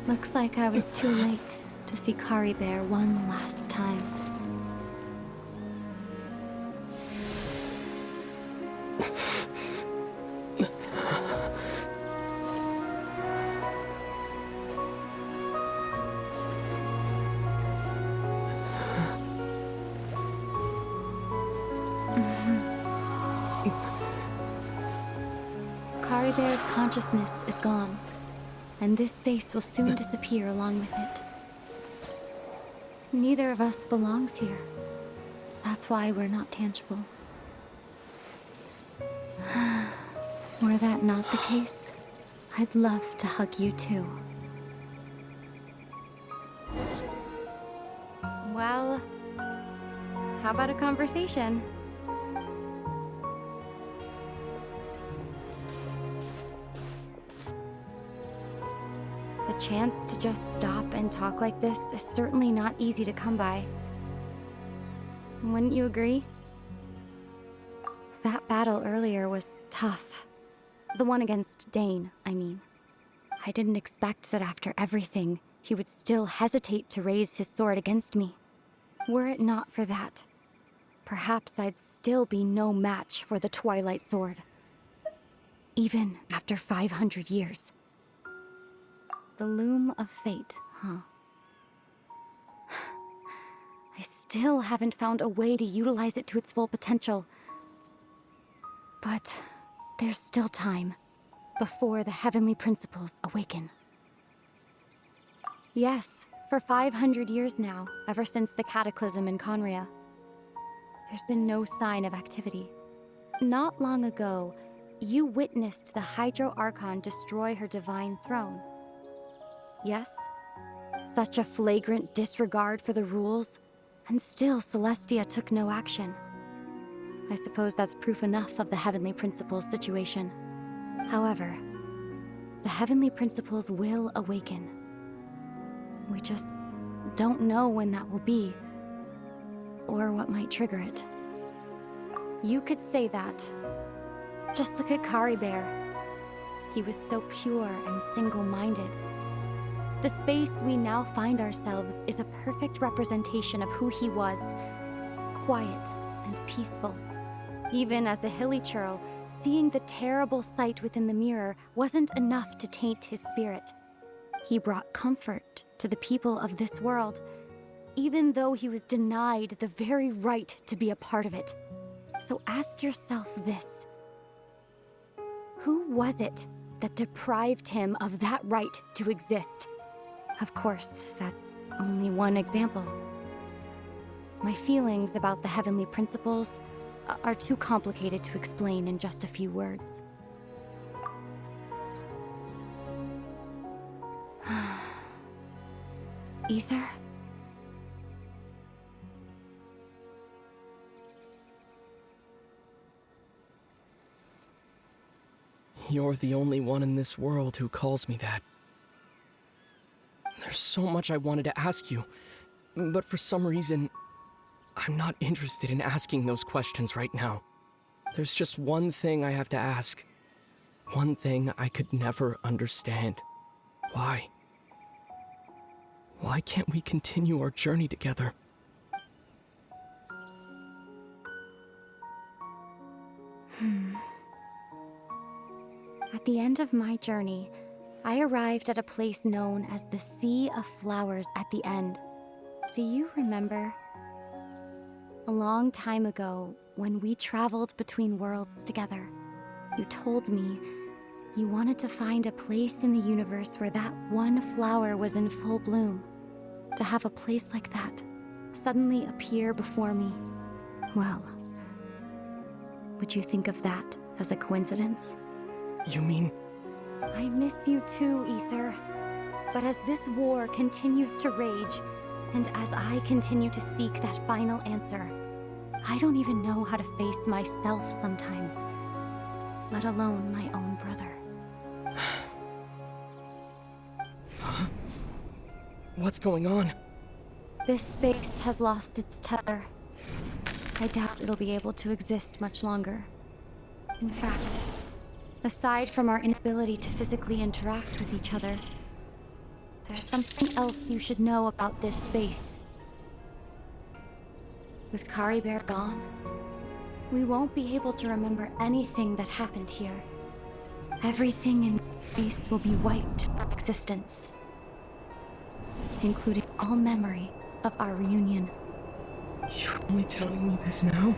Looks like I was too late to see Caribert one last time. Caribert's consciousness is gone, and this space will soon disappear along with it. Neither of us belongs here. That's why we're not tangible. Were that not the case, I'd love to hug you too. Well, how about a conversation? The chance to just stop and talk like this is certainly not easy to come by. Wouldn't you agree? That battle earlier was tough. The one against Dane, I mean. I didn't expect that after everything, he would still hesitate to raise his sword against me. Were it not for that, perhaps I'd still be no match for the Twilight Sword. Even after 500 years. The loom of fate, huh? I still haven't found a way to utilize it to its full potential. But there's still time before the heavenly principles awaken. Yes, for 500 years now, ever since the cataclysm in Conria, there's been no sign of activity. Not long ago, you witnessed the Hydro Archon destroy her divine throne. Yes? Such a flagrant disregard for the rules, and still Celestia took no action. I suppose that's proof enough of the Heavenly Principles situation. However, the Heavenly Principles will awaken. We just don't know when that will be, or what might trigger it. You could say that. Just look at Caribert. He was so pure and single-minded. The space we now find ourselves is a perfect representation of who he was. Quiet and peaceful. Even as a hilly churl, seeing the terrible sight within the mirror wasn't enough to taint his spirit. He brought comfort to the people of this world, even though he was denied the very right to be a part of it. So ask yourself this. Who was it that deprived him of that right to exist? Of course, that's only one example. My feelings about the Heavenly Principles are too complicated to explain in just a few words. Ether? You're the only one in this world who calls me that. There's so much I wanted to ask you, but for some reason, I'm not interested in asking those questions right now. There's just one thing I have to ask. One thing I could never understand. Why? Why can't we continue our journey together? At the end of my journey, I arrived at a place known as the Sea of Flowers at the end. Do you remember? A long time ago, when we traveled between worlds together, you told me you wanted to find a place in the universe where that one flower was in full bloom. To have a place like that suddenly appear before me. Well, would you think of that as a coincidence? You mean... I miss you too, Ether. But as this war continues to rage, and as I continue to seek that final answer, I don't even know how to face myself sometimes, let alone my own brother. Huh? What's going on? This space has lost its tether. I doubt it'll be able to exist much longer. In fact, aside from our inability to physically interact with each other, There's something else you should know about this space. With Caribert gone, we won't be able to remember anything that happened here. Everything in space will be wiped from existence, including all memory of our reunion. You're only telling me this now?